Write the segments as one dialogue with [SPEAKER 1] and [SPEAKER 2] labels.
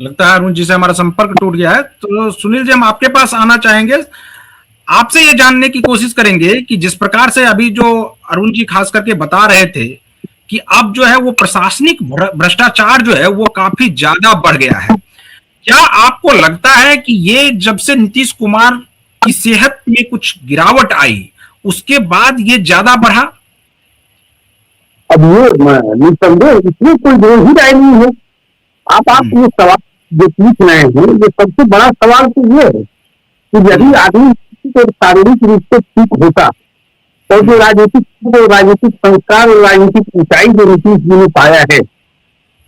[SPEAKER 1] लगता है अरुण जी से हमारा संपर्क टूट गया है। तो सुनील जी, हम आपके पास आना चाहेंगे, आपसे ये जानने की कोशिश करेंगे कि जिस प्रकार से अभी जो अरुण जी खास करके बता रहे थे कि अब जो है वो प्रशासनिक भ्रष्टाचार जो है वो काफी ज्यादा बढ़ गया है, क्या आपको लगता है कि ये जब से नीतीश कुमार की सेहत में कुछ गिरावट आई उसके बाद ये ज्यादा बढ़ा?
[SPEAKER 2] अब ये निसंदेह इसमें कोई दो ही राय नहीं है। आप ये सवाल जो पूछ रहे हैं, ये सबसे बड़ा सवाल तो ये है कि यदि आदमी तो शारीरिक रूप से ठीक होता और जो राजनीतिक संस्कार और राजनीतिक ऊंचाई जो नीतीश जी ने पाया है,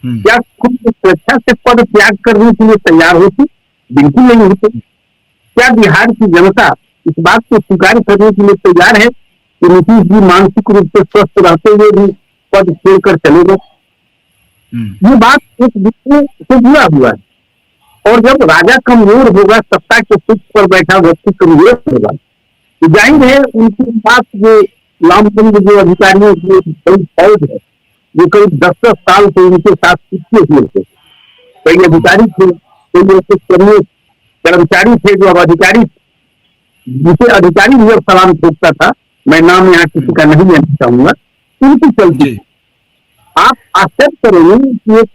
[SPEAKER 2] क्या खुद स्वेच्छा से पद त्याग करने के लिए तैयार होती? बिल्कुल नहीं होते। क्या बिहार की जनता इस बात को स्वीकार करने के लिए तैयार है कि नीतीश जी मानसिक रूप से स्वस्थ रहते हुए भी पद छोड़कर चले गए? ये बात एक दूसरे से जुड़ा हुआ है। और जब राजा कमजोर होगा, सत्ता के पीठ पर बैठा व्यक्ति कमजोर होगा, तो जाहिर है उनके पास जो लामबंद जो अधिकारियों की फौज है, जो करीब 10-10 साल से उनके साथ पिछले हुए थे, कई अधिकारी थे, कई ऐसे कर्मचारी थे जो अब अधिकारी, जिसे अधिकारी भी अब सलाम ठोकता था, मैं नाम यहाँ किसी का नहीं लेना चाहूंगा, उनकी चलती आप आश्चर्य करेंगे कि एक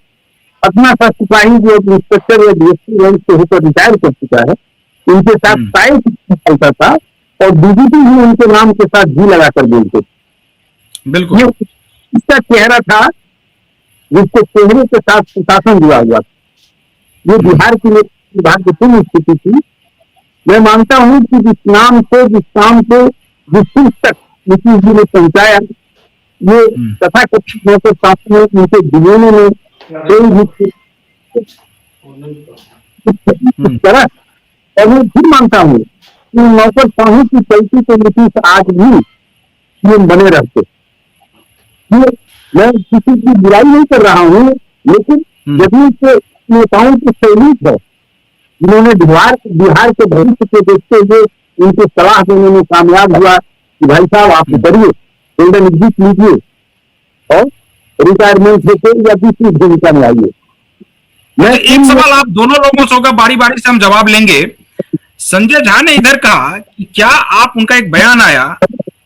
[SPEAKER 2] अपना सा सिपाही जो इंस्पेक्टर या डीएसपी रैंक से होकर रिटायर कर चुका है, उनके साथ टाई चलता था और डीजीपी भी उनके नाम के साथ जी लगाकर बोलते थे।
[SPEAKER 1] बिल्कुल,
[SPEAKER 2] ये इसका चेहरा था जिसके चेहरे के साथ सुशासन जुड़ा हुआ था। ये बिहार की एक दुर्भाग्यपूर्ण स्थिति थी। मैं मानता हूं कि जिस नाम से, जिस काम से, जिस चीज तक नीतीश जी ने पहुंचाया, ये तथाकथित नौकर शासन में उनके जीवनों में तरह। और मैं फिर मानता हूँ कि नौकर शाही की चलती तो नीतीश आज भी सीएम बने रहते। मैं किसी की बुराई नहीं कर रहा हूँ, लेकिन जदयू के नेताओं की शैली है जिन्होंने बिहार के भविष्य को देखते हुए उनके सलाह देने में कामयाब हुआ कि भाई साहब आप करिए, गोल्डन एग्जिट लीजिए और रिटायरमेंट लेके या दूसरी भूमिका में आइए।
[SPEAKER 1] मैं एक सवाल आप दोनों लोगों से होगा, बारी बारी से हम जवाब लेंगे। संजय झा ने इधर कहा कि क्या आप, उनका एक बयान आया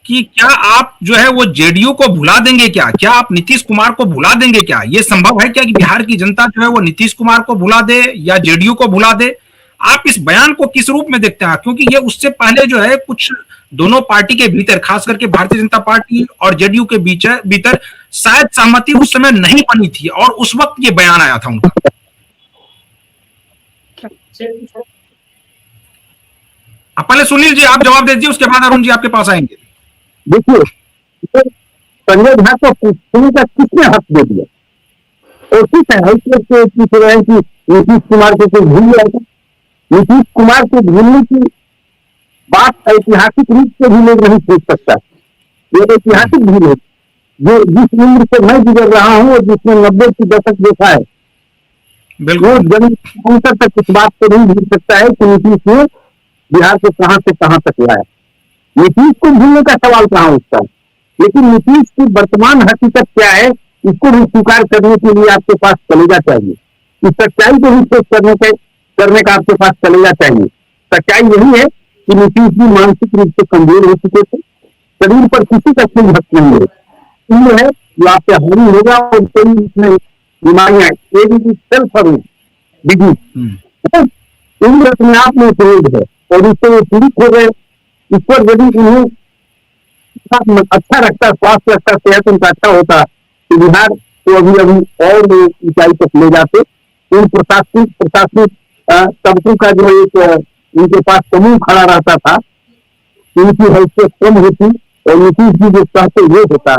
[SPEAKER 1] कि क्या आप जो है वो जेडीयू को भुला देंगे, क्या आप नीतीश कुमार को भुला देंगे? क्या ये संभव है क्या कि बिहार की जनता जो है वो नीतीश कुमार को भुला दे या जेडीयू को भुला दे? आप इस बयान को किस रूप में देखते हैं? क्योंकि ये उससे पहले जो है कुछ दोनों पार्टी के भीतर, खास करके भारतीय जनता पार्टी और जेडीयू के भीतर शायद सहमति उस समय नहीं बनी थी और उस वक्त ये बयान आया था उनका। आप पहले सुनील जी आप जवाब दे दीजिए, उसके बाद अरुण जी आपके पास आएंगे।
[SPEAKER 2] देखिए, संजय झा को पूछने का किसने हक दे दिया? और ठीक है, हाईकोर्ट से पूछ रहे हैं कि नीतीश कुमार को कोई भूल जाएगा। नीतीश कुमार को भूलने की बात ऐतिहासिक रूप से भी लोग नहीं सोच सकता। ये ऐतिहासिक भूल है जो जिस उम्र से मैं गुजर रहा हूँ और जिसने 90 की दशक देखा है, वो जन तक इस बात को नहीं भूल सकता है कि नीतीश ने बिहार को कहां से कहां तक लाया। नीतीश को भूलने का सवाल कहां उठता है, लेकिन नीतीश की वर्तमान हकीकत क्या है, इसको भी स्वीकार करने के लिए आपके पास कलेजा चाहिए। इस सच्चाई को भी पेश करने का आपके पास कलेजा चाहिए। सच्चाई यही है कि नीतीश जी मानसिक रूप से कमजोर हो चुके थे, शरीर पर किसी का कोई हक नहीं है, है जो आपसे हानि होगा और कोई इसमें बीमारियां अपने आप में उपयोग है और उससे वो पीड़ित हो गए। इस पर यदि उन्हें अच्छा रखता, स्वास्थ्य रखता, सेहत उनका अच्छा होता तो बिहार को अभी और ऊंचाई तक ले जाते। उन प्रशासनिक तबकों का जो एक उनके पास समूह खड़ा रहता था, उनकी हैसियत कम होती और नीतीश जी जो चाहते हुए होता।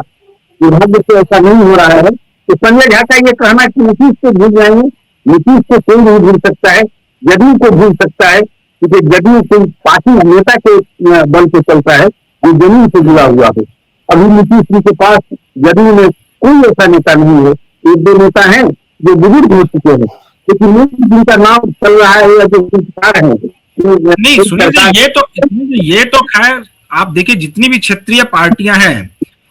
[SPEAKER 2] दुर्भाग्य से ऐसा नहीं हो रहा है। तो संजय झा का ये कहना कि नीतीश को भूल जाएंगे, नीतीश को कोई नहीं भूल सकता है, जदयू को भूल सकता है, क्योंकि जदयू कोई पार्टी नेता के बल पे चलता है जो जमीन से जुड़ा हुआ है। अभी नीतीश जी के पास जदयू में कोई ऐसा नेता नहीं है। एक दो नेता हैं जो बुजुर्ग हो चुके हैं, लेकिन जिनका नाम चल रहा है या जो रहे हैं
[SPEAKER 1] नहीं। सुनिए, ये तो खैर आप देखिए, जितनी भी क्षेत्रीय पार्टियां हैं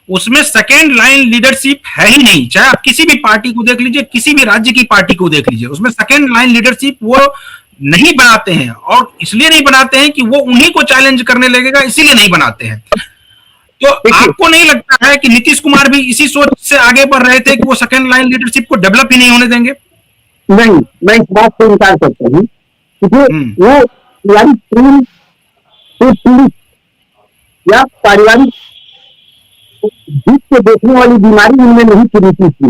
[SPEAKER 1] उसमें सेकेंड लाइन लीडरशिप है ही नहीं। चाहे आप किसी भी पार्टी को देख लीजिए, किसी भी राज्य की पार्टी को देख लीजिए, उसमें सेकेंड लाइन लीडरशिप वो नहीं बनाते हैं। और इसलिए नहीं बनाते हैं कि वो उन्हीं को चैलेंज करने लगेगा, इसीलिए नहीं बनाते हैं। तो
[SPEAKER 2] देखिए,
[SPEAKER 1] आपको नहीं लगता है कि नीतीश कुमार भी इसी सोच से आगे बढ़ रहे थे कि वो सेकेंड लाइन लीडरशिप को डेवलप ही नहीं होने देंगे?
[SPEAKER 2] नहीं, मैं इस बात से इनकार करता हूँ, क्योंकि वो पारिवारिक प्रेम से पीड़ित या पारिवारिक जीत के देखने वाली बीमारी उनमें नहीं थी नीतीश की।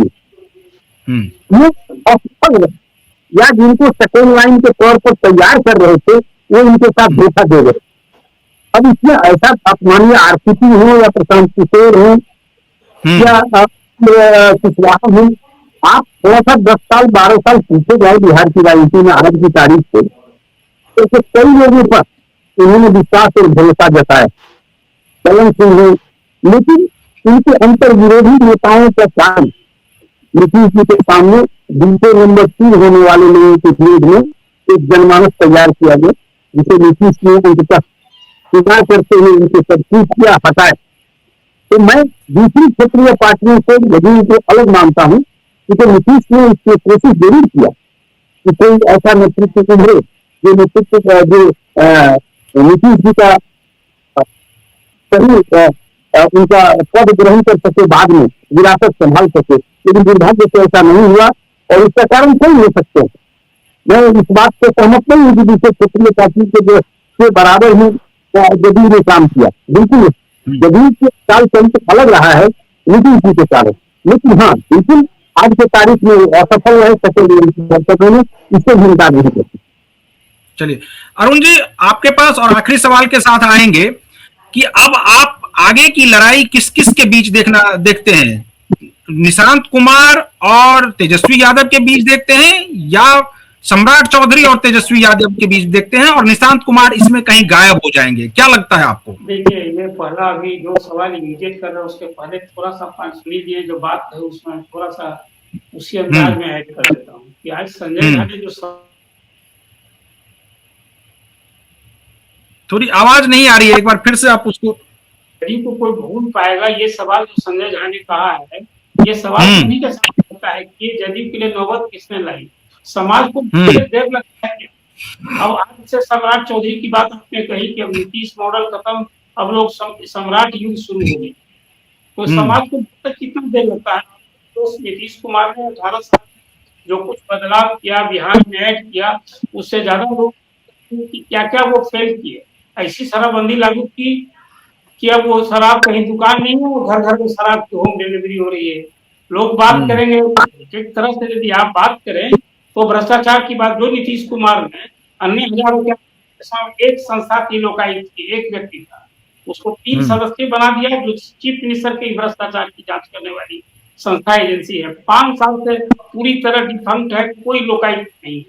[SPEAKER 2] ये असफल है, या जिनको सेकेंड लाइन के तौर पर तैयार कर रहे थे वो उनके साथ धोखा दे गए। अब इसमें ऐसा आप मानिए आरसीपी हो या प्रशांत किशोर हो या कुशवाहा हो, आप थोड़ा सा 10 साल 12 साल पीछे जाए बिहार की राजनीति में आज की तारीख से, तो कई लोगों पर उन्होंने विश्वास और भरोसा जताया, चलन सिंह हो, लेकिन उनके अंतर विरोधी नेताओं का काम नीतीश जी के सामने जिनके नंबर 3 होने वाले लोगों के विरोध में एक जनमानस तैयार किया गया, जिसे नीतीश ने अंततः स्वीकार करते हुए उनके सब किया हटाए। तो मैं दूसरी क्षेत्रीय पार्टियों से जदयू को अलग मानता हूँ, क्योंकि नीतीश ने इसकी कोशिश जरूर किया कि कोई ऐसा नेतृत्व उभरे जो नेतृत्व जो नीतीश जी का सही उनका पद ग्रहण कर सके, बाद में विरासत संभाल सके, लेकिन दुर्भाग्य से ऐसा नहीं हुआ और इसका कारण कई हो सकते हैं। मैं इस बात से सहमत नहीं हूँ कि दूसरे क्षेत्रीय पार्टी के जो के बराबर ही जदयू ने काम किया, बिल्कुल जदयू के चाल चरित्र अलग रहा है नीतीश जी के कारण, लेकिन हाँ बिल्कुल आज के तारीख में असफल रहे सेकेंड, इससे भी इनकार नहीं करती।
[SPEAKER 1] चलिए अरुण जी, आपके पास और आखिरी सवाल के साथ आएंगे कि अब आप आगे की लड़ाई किस किस के बीच देखते हैं? निशांत कुमार और तेजस्वी यादव के बीच देखते हैं, या सम्राट चौधरी और तेजस्वी यादव के बीच देखते हैं, और निशांत कुमार इसमें कहीं गायब हो जाएंगे? क्या लगता है आपको?
[SPEAKER 3] देखिए, ये पहला अभी जो सवाल इमीडिएट कर रहे हैं उसके पहले थोड़ा सा सुनी दिए, जो बात है उसमें थोड़ा सा उसी अंदाज में ऐड कर देता हूँ कि आज संजय झा ने जो
[SPEAKER 1] थोड़ी आवाज नहीं आ रही है, एक बार फिर से आप उसको।
[SPEAKER 3] को कोई भूल पाएगा, ये सवाल जो संजय झा ने कहा है, ये सवाल नहीं का सवाल होता है कि जदयू के लिए नौबत किसने लाई, समाज को देर लगता है। अब आज से सम्राट चौधरी की बात आपने कही कि अब नीतीश मॉडल खत्म, अब लोग सम्राट युग शुरू हो गए, तो समाज को कितना देर लगता है? तो नीतीश कुमार ने 18 साल जो कुछ बदलाव किया, बिहार में ऐड किया, उससे ज्यादा लोग क्या क्या वो फेल किए। ऐसी शराबबंदी लागू की कि अब वो शराब कहीं दुकान नहीं है, वो घर घर में शराब की होम डिलीवरी हो रही है। लोग बात करेंगे, एक तरह से यदि आप बात करें तो भ्रष्टाचार की बात जो नीतीश कुमार ने अन्य हजारों के एक संस्था की लोकायुक्त की एक व्यक्ति था, उसको 3 सदस्य बना दिया, जो चीफ मिनिस्टर के भ्रष्टाचार की जांच करने वाली संस्था एजेंसी है। 5 साल से पूरी तरह डिफंक्ट है, कोई लोकायुक्त नहीं है,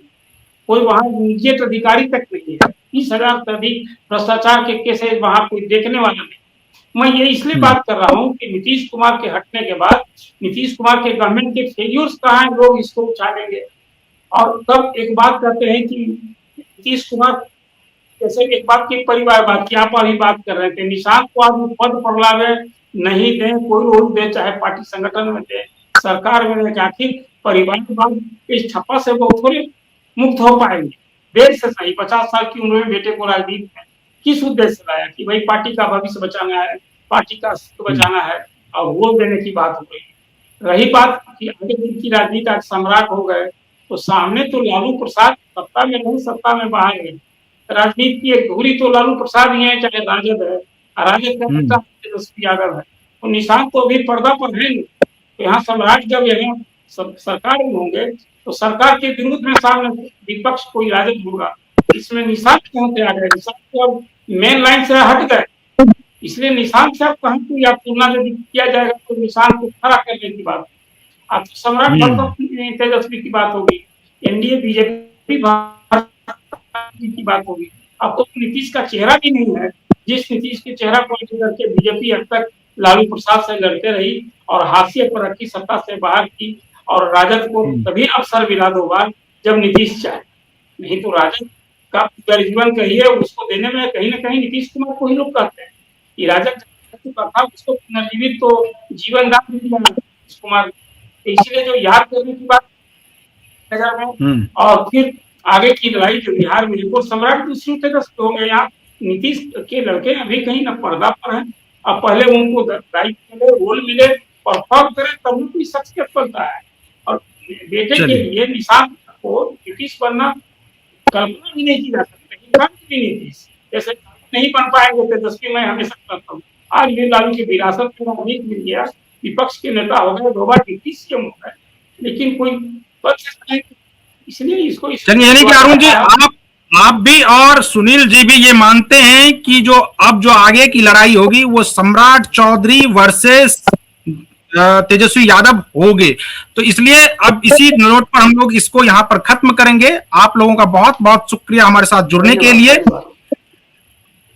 [SPEAKER 3] कोई वहां इमीडिएट अधिकारी तक नहीं है। 30,000 से अधिक भ्रष्टाचार के केसेस वहां कोई देखने वाला नहीं। मैं ये इसलिए बात कर रहा हूँ कि नीतीश कुमार के हटने के बाद नीतीश कुमार के गवर्नमेंट के फेल्यूर्स कहाँ हैं, लोग इसको उछालेंगे। और तब एक बात कहते हैं कि नीतीश कुमार जैसे एक बात की परिवारवाद की आप अभी बात कर रहे थे, निशांत को आप पद पर लावे नहीं दे, कोई रोल दे, चाहे पार्टी संगठन में दे, सरकार में दे, आखिर परिवारवाद इस छप्पा से वो थोड़े मुक्त हो पाएंगे। देर से सही, 50 साल की उम्र में बेटे को राजनीति में किस उद्देश्य से लाया कि भाई पार्टी का भविष्य बचाना है, पार्टी का अस्तित्व बचाना है, और वोट देने की बात हो गई। रही बात कि आगे दिन की राजनीति आज सम्राट हो गए, तो सामने तो लालू प्रसाद सत्ता में नहीं सत्ता में बाहर है, राजनीति की एक धुरी तो लालू प्रसाद ही है, चाहे राजद है, राजद का नेता तेजस्वी यादव है, तो निशांत तो अभी पर्दा पर है नहीं। तो यहाँ सम्राट जब यहाँ सरकार में होंगे तो सरकार के विरुद्ध में सामने विपक्ष कोई राजद होगा, इसमें निशांत कहाँ से आ गए? निशांत तो अब मेन लाइन से हट गए, इसलिए निशांत से अब कहीं कोई आप तुलना यदि किया जाएगा तो निशांत को खड़ा करने की बात, अब तो सम्राट तेजस्वी की बात होगी, एनडीए बीजेपी की बात होगी। अब तो नीतीश का चेहरा भी नहीं है, जिस नीतीश के चेहरा को करके बीजेपी अब तक लालू प्रसाद से लड़ते रही और हाशिए पर रखी, सत्ता से बाहर की, और राजद को तभी अवसर मिला 2 बार जब नीतीश चाहे, नहीं तो राजद का जीवन कहिए उसको देने में कहीं ना कहीं नीतीश कुमार को ही लोग कहते हैं कि राजद चुका था उसको पुनर्जीवित तो जीवन दान भी दिया नीतीश कुमार, तो इसलिए जो याद करने की बात में और फिर आगे की लड़ाई जो बिहार में वो सम्राट दूसरी तरह से हो गए। यहाँ नीतीश के लड़के अभी कहीं न पर्दा पर हैं, अब पहले उनको दायित्व मिले, रोल मिले, परफॉर्म करें तब उनकी शख्सियत बनता है। और बेटे के लिए निशान को नीतीश बनना कल्पना भी नहीं की जा सकती, नीतीश जैसे नहीं बन पाएंगे तेजस्वी, मैं हमेशा कहता हूँ आज भी लालू की विरासत में अभी मिल गया, विपक्ष के नेता हो गए, 2 बार नीतीश के मुंह है, लेकिन कोई इसलिए इसको
[SPEAKER 1] चलिए, यानी कि अरुण जी आप भी और सुनील जी भी ये मानते हैं कि जो अब जो आगे की लड़ाई होगी वो सम्राट चौधरी वर्सेस तेजस्वी यादव होगी। तो इसलिए अब इसी नोट पर हम लोग इसको यहाँ पर खत्म करेंगे। आप लोगों का बहुत बहुत शुक्रिया हमारे साथ जुड़ने के लिए।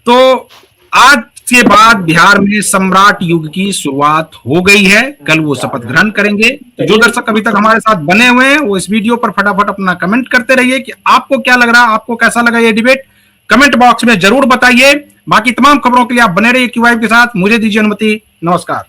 [SPEAKER 1] तो आज के बाद बिहार में सम्राट युग की शुरुआत हो गई है, कल वो शपथ ग्रहण करेंगे। तो जो दर्शक अभी तक हमारे साथ बने हुए हैं वो इस वीडियो पर फटाफट अपना कमेंट करते रहिए कि आपको क्या लग रहा है, आपको कैसा लगा ये डिबेट, कमेंट बॉक्स में जरूर बताइए। बाकी तमाम खबरों के लिए आप बने रहिए क्यू के साथ। मुझे दीजिए अनुमति, नमस्कार।